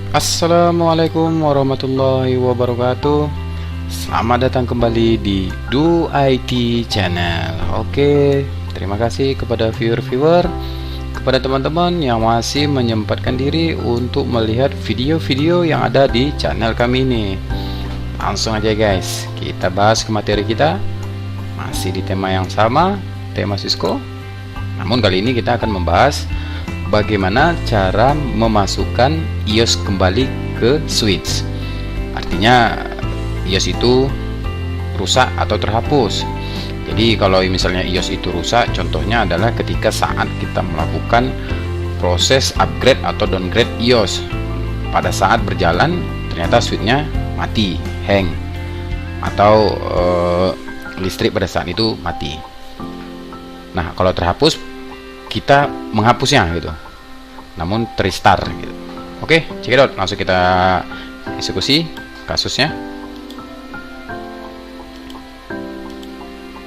Assalamualaikum warahmatullahi wabarakatuh. Selamat datang kembali di Do IT Channel. Oke, terima kasih kepada viewer-viewer, kepada teman-teman yang masih menyempatkan diri untuk melihat video-video yang ada di channel kami ini. Langsung aja guys, kita bahas ke materi kita. Masih di tema yang sama, tema Cisco. Namun kali ini kita akan membahas bagaimana cara memasukkan iOS kembali ke switch. Artinya iOS itu rusak atau terhapus. Jadi kalau misalnya iOS itu rusak, contohnya adalah ketika saat kita melakukan proses upgrade atau downgrade iOS. Pada saat berjalan ternyata switchnya mati, hang, atau listrik pada saat itu mati. Nah, kalau terhapus kita menghapusnya gitu, namun restart gitu. Oke, check it out. Langsung kita eksekusi kasusnya.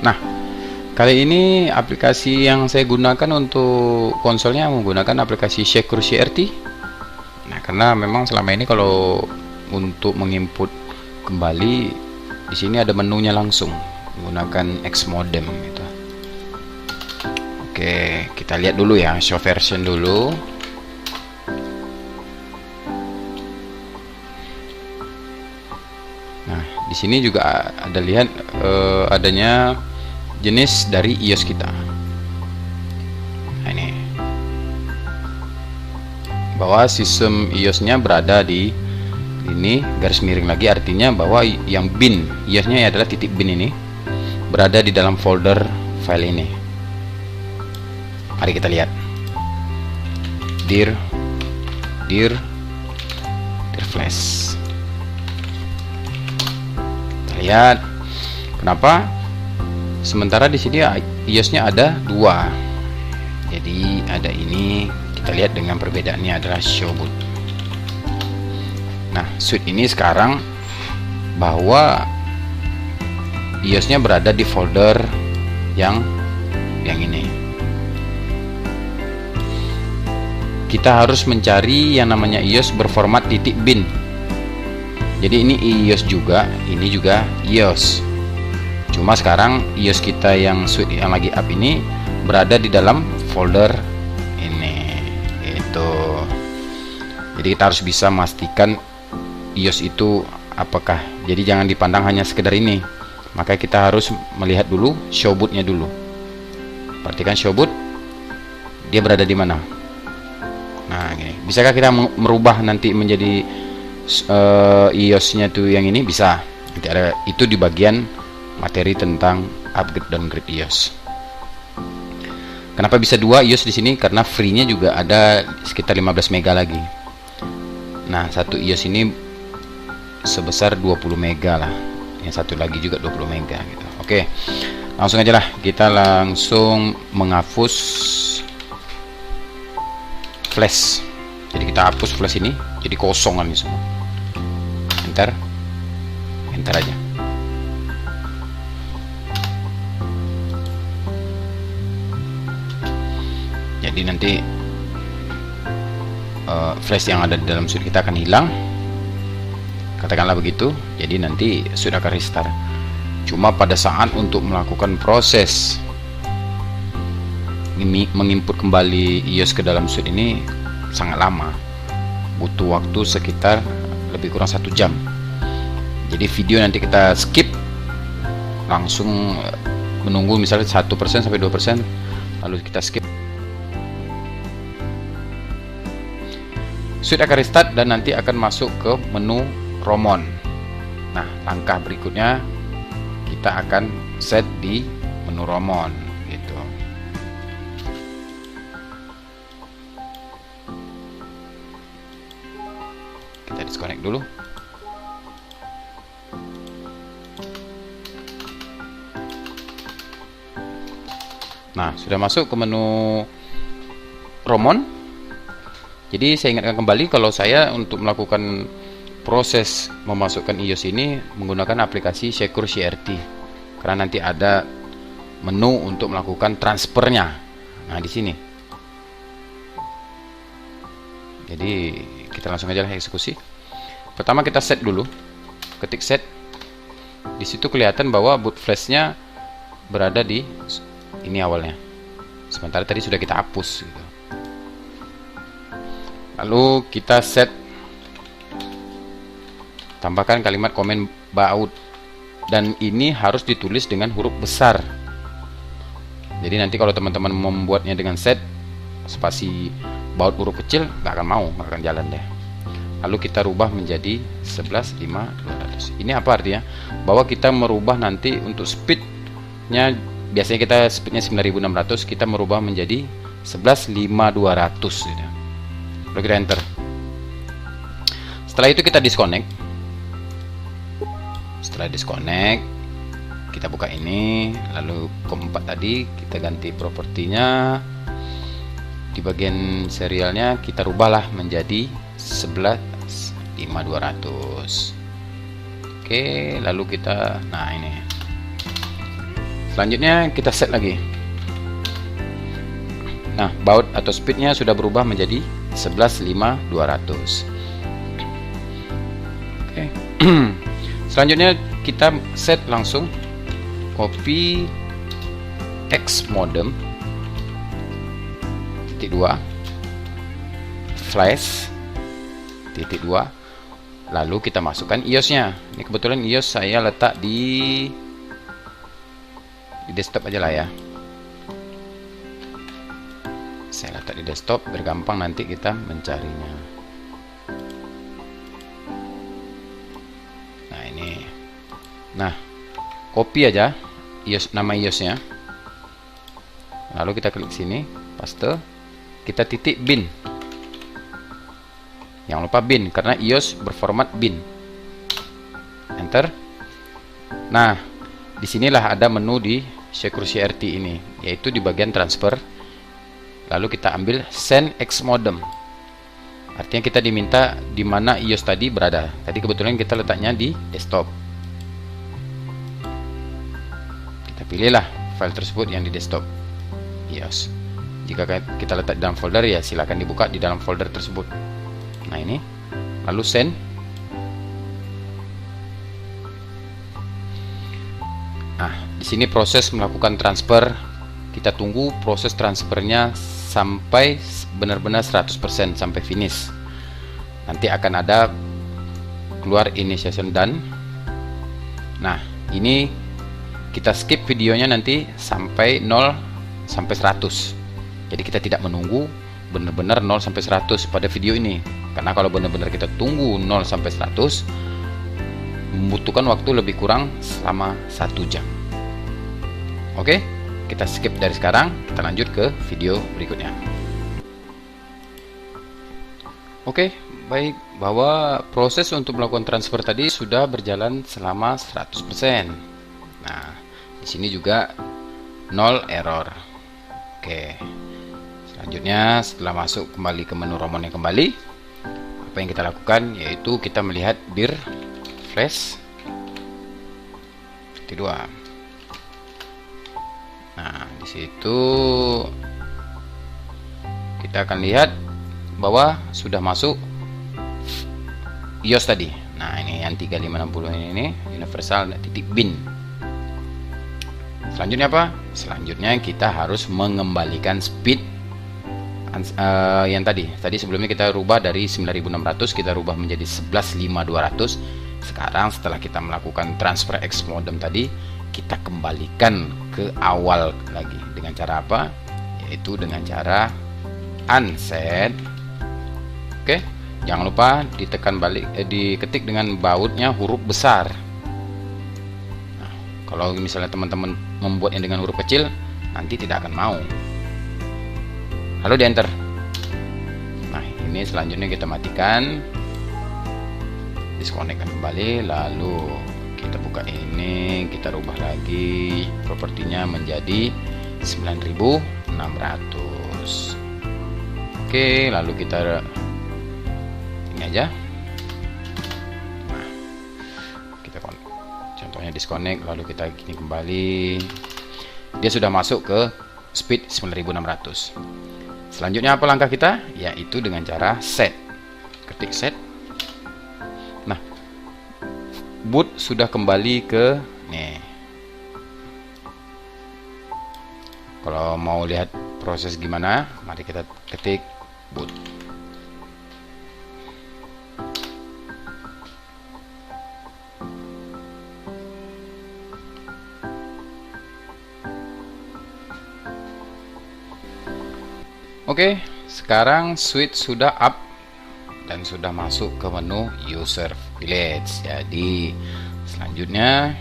Nah, kali ini aplikasi yang saya gunakan untuk konsolnya menggunakan aplikasi Secure CRT. Nah, karena memang selama ini kalau untuk menginput kembali di sini ada menunya langsung menggunakan X modem gitu. Oke, kita lihat dulu ya, show version dulu. Nah, di sini juga ada lihat adanya jenis dari iOS kita. Nah, ini bahwa sistem iOS-nya berada di ini garis miring lagi, artinya bahwa yang bin iOS-nya adalah titik bin ini berada di dalam folder file ini. Mari kita lihat. Dir flash. Kita lihat kenapa sementara di sini iOS-nya ada dua. Jadi ada ini, kita lihat dengan perbedaannya adalah show boot. Nah, suite ini sekarang bahwa iOS-nya berada di folder yang ini. Kita harus mencari yang namanya iOS berformat titik bin. Jadi ini iOS juga, ini juga iOS. Cuma sekarang iOS kita yang suite yang lagi up ini berada di dalam folder ini. Itu. Jadi kita harus bisa memastikan iOS itu apakah. Jadi jangan dipandang hanya sekedar ini. Maka kita harus melihat dulu show bootnya dulu. Perhatikan show boot, dia berada di mana. Nah, gini. Bisakah kita merubah nanti menjadi iOS-nya tuh yang ini? Bisa. Nanti ada itu di bagian materi tentang upgrade downgrade iOS. Kenapa bisa dua iOS di sini? Karena free-nya juga ada sekitar 15 mega lagi. Nah, satu iOS ini sebesar 20 mega lah. Yang satu lagi juga 20 mega gitu. Oke. Langsung aja lah, kita langsung menghapus flash. Jadi kita hapus flash ini, jadi kosong kan ini semua. Enter aja. Jadi nanti flash yang ada di dalam suite kita akan hilang, katakanlah begitu. Jadi nanti sudah akan restart. Cuma pada saat untuk melakukan proses menginput kembali iOS ke dalam suite ini sangat lama, butuh waktu sekitar lebih kurang 1 jam. Jadi video nanti kita skip, langsung menunggu misalnya 1% sampai 2%, lalu kita skip. Suite akan restart dan nanti akan masuk ke menu ROMon. Nah, langkah berikutnya kita akan set di menu ROMon gitu. Kita disconnect dulu. Nah, sudah masuk ke menu ROMon. Jadi saya ingatkan kembali kalau saya untuk melakukan proses memasukkan iOS ini menggunakan aplikasi Secure CRT, karena nanti ada menu untuk melakukan transfernya. Nah, di sini. Jadi kita langsung aja lah eksekusi. Pertama kita set dulu, ketik set. Di situ kelihatan bahwa boot flashnya berada di ini awalnya, sementara tadi sudah kita hapus gitu. Lalu kita set, tambahkan kalimat komen baud, dan ini harus ditulis dengan huruf besar. Jadi nanti kalau teman-teman membuatnya dengan set spasi baud huruf kecil, nggak akan mau, nggak akan jalan deh. Lalu kita rubah menjadi 11.5.200. Ini apa artinya? Bahwa kita merubah nanti untuk speednya, biasanya kita speednya 9.600, kita merubah menjadi 11.5.200 gitu. Lalu kita enter. Setelah itu kita disconnect. Setelah disconnect, kita buka ini, lalu keempat tadi kita ganti propertinya. Di bagian serialnya kita rubahlah menjadi 11.5.200. Oke, lalu kita, nah ini. Selanjutnya kita set lagi. Nah, baud atau speednya sudah berubah menjadi 11.5.200. Oke. Selanjutnya kita set langsung copy text modem titik 2 flash titik 2, lalu kita masukkan iOS-nya. Ini kebetulan iOS saya letak di desktop aja lah ya. Saya letak di desktop biar gampang nanti kita mencarinya. Nah ini, nah copy aja iOS, nama iOS-nya, lalu kita klik sini, paste, kita titik bin. Jangan lupa bin karena iOS berformat bin. Enter. Nah, disinilah ada menu di Security RT ini, yaitu di bagian transfer. Lalu kita ambil send X modem. Artinya kita diminta di mana iOS tadi berada. Tadi kebetulan kita letaknya di desktop. Kita pilihlah file tersebut yang di desktop iOS. Jika kita letak di dalam folder, ya silakan dibuka di dalam folder tersebut. Nah ini, lalu send. Nah, di sini proses melakukan transfer. Kita tunggu proses transfernya sampai benar-benar 100% sampai finish. Nanti akan ada keluar initiation done. Nah, ini kita skip videonya nanti sampai 0 sampai 100. Jadi kita tidak menunggu benar-benar 0 sampai 100 pada video ini. Karena kalau benar-benar kita tunggu 0 sampai 100, membutuhkan waktu lebih kurang selama 1 jam. Oke, kita skip dari sekarang, kita lanjut ke video berikutnya. Oke, baik, bahwa proses untuk melakukan transfer tadi sudah berjalan selama 100%. Nah, di sini juga 0 error. Oke. Selanjutnya, setelah masuk kembali ke menu romonnya kembali, apa yang kita lakukan yaitu kita melihat dir flash titik 2. Nah, di situ kita akan lihat bahwa sudah masuk iOS tadi. Nah, ini yang 3560 ini universal titik bin. Selanjutnya apa? Selanjutnya kita harus mengembalikan speed yang tadi sebelumnya kita rubah dari 9600, kita rubah menjadi 11.5.200. Sekarang setelah kita melakukan transfer X modem tadi, kita kembalikan ke awal lagi. Dengan cara apa? Yaitu dengan cara unset. Oke, jangan lupa ditekan balik, diketik dengan bautnya huruf besar. Nah, kalau misalnya teman-teman membuatnya dengan huruf kecil, nanti tidak akan mau. Lalu di enter. Nah, ini selanjutnya kita matikan, disconnect kembali, lalu kita buka ini, kita rubah lagi propertinya menjadi 9.600. Oke, lalu kita ini aja. Nah, kita contohnya disconnect, lalu kita gini kembali. Dia sudah masuk ke speed 9.600. Selanjutnya apa langkah kita? Yaitu dengan cara set. ketik set. Nah, boot sudah kembali ke nih. Kalau mau lihat proses gimana, mari kita ketik boot. Oke, sekarang switch sudah up dan sudah masuk ke menu user village. Jadi selanjutnya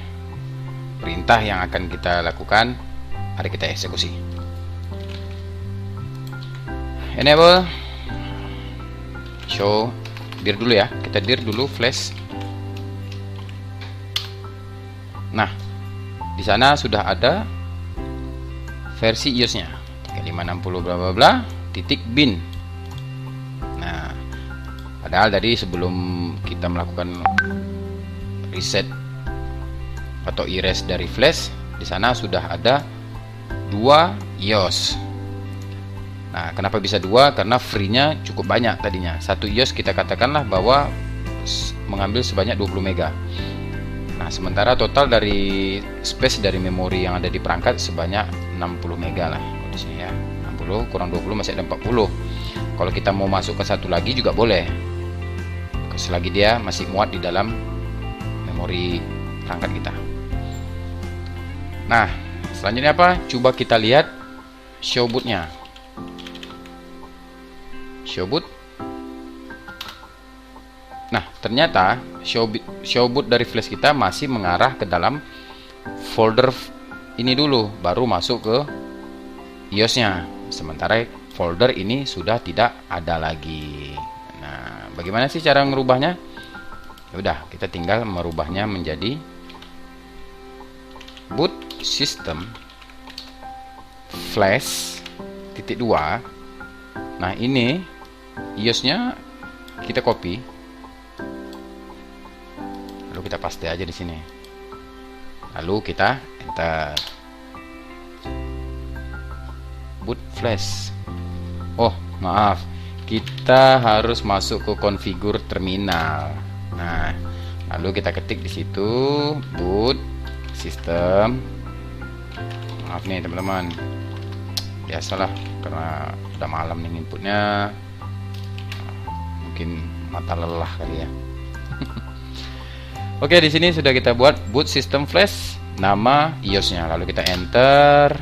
perintah yang akan kita lakukan, mari kita eksekusi. Enable show dir dulu ya, kita dir dulu flash. Nah, di sana sudah ada versi iOS-nya 3560 bla bla bla titik bin. Nah, padahal tadi sebelum kita melakukan reset atau erase dari flash, di sana sudah ada 2 iOS. Nah, kenapa bisa 2? Karena free-nya cukup banyak tadinya. Satu iOS kita katakanlah bahwa mengambil sebanyak 20 mega. Nah, sementara total dari space dari memori yang ada di perangkat sebanyak 60 mega lah. Di sini ya, 60 kurang 20 masih ada 40. Kalau kita mau masuk ke satu lagi juga boleh, selagi dia masih muat di dalam memori perangkat kita. Nah, selanjutnya apa? Coba kita lihat show bootnya. Show boot. Nah, ternyata show boot dari flash kita masih mengarah ke dalam folder ini dulu, baru masuk ke iOS-nya. Sementara folder ini sudah tidak ada lagi. Nah, bagaimana sih cara merubahnya? Ya udah, kita tinggal merubahnya menjadi boot system flash titik 2. Nah, ini iOS-nya kita copy, lalu kita paste aja di sini, lalu kita enter. Boot flash. Oh, maaf, kita harus masuk ke konfigur terminal. Nah, lalu kita ketik di situ boot system. Maaf nih teman-teman, biasalah karena udah malam nih inputnya, mungkin mata lelah kali ya. Oke, di sini sudah kita buat boot system flash, nama iOS-nya, lalu kita enter.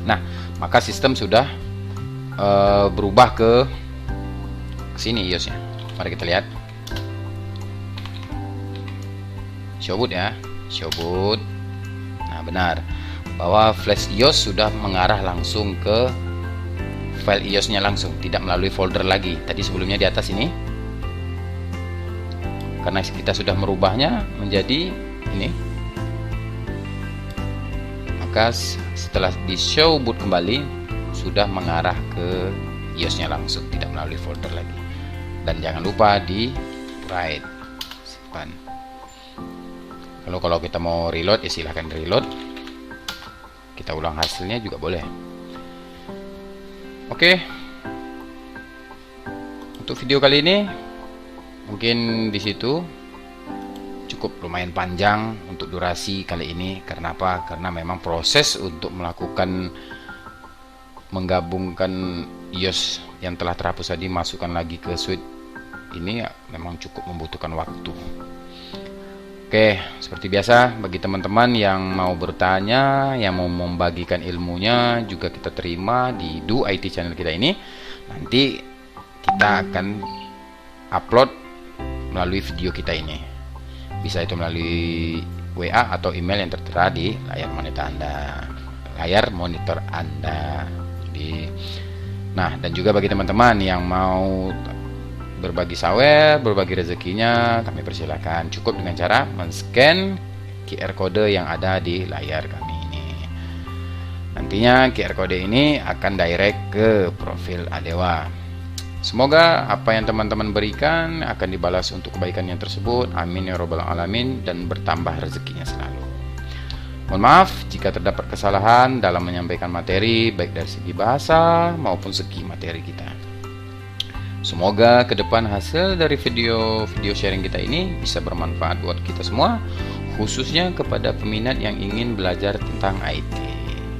Nah, maka sistem sudah berubah ke sini iOS-nya. Mari kita lihat. Show boot ya, show boot. Nah, benar bahwa flash iOS sudah mengarah langsung ke file iOS-nya langsung, tidak melalui folder lagi. Tadi sebelumnya di atas ini, karena kita sudah merubahnya menjadi ini, maka setelah di show boot kembali sudah mengarah ke iOS-nya langsung, tidak melalui folder lagi. Dan jangan lupa di write, simpan. Lalu kalau kita mau reload ya silahkan reload, kita ulang hasilnya juga boleh. Oke, untuk video kali ini mungkin di situ, cukup lumayan panjang untuk durasi kali ini. Karena apa? Karena memang proses untuk melakukan menggabungkan iOS yang telah terhapus tadi, masukkan lagi ke suite ini ya, memang cukup membutuhkan waktu. Oke, seperti biasa bagi teman-teman yang mau bertanya, yang mau membagikan ilmunya, juga kita terima di Do IT channel kita ini. Nanti kita akan upload melalui video kita ini. Bisa itu melalui WA atau email yang tertera di layar monitor Anda. Nah, dan juga bagi teman-teman yang mau berbagi sawer, berbagi rezekinya, kami persilakan. Cukup dengan cara men-scan QR kode yang ada di layar kami ini. Nantinya QR kode ini akan direct ke profil Adewa. Semoga apa yang teman-teman berikan akan dibalas untuk kebaikannya tersebut. Amin ya robbal alamin, dan bertambah rezekinya selalu. Mohon maaf jika terdapat kesalahan dalam menyampaikan materi, baik dari segi bahasa maupun segi materi kita. Semoga ke depan hasil dari video sharing kita ini bisa bermanfaat buat kita semua, khususnya kepada peminat yang ingin belajar tentang IT.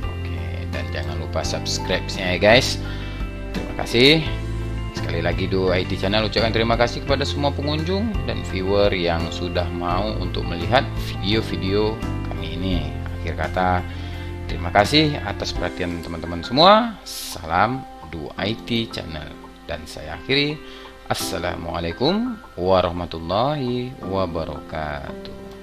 Oke, dan jangan lupa subscribe-nya ya guys. Terima kasih. Sekali lagi Duo IT Channel ucapkan terima kasih kepada semua pengunjung dan viewer yang sudah mau untuk melihat video-video kami ini. Akhir kata, terima kasih atas perhatian teman-teman semua. Salam Duo IT Channel. Dan saya akhiri, assalamualaikum warahmatullahi wabarakatuh.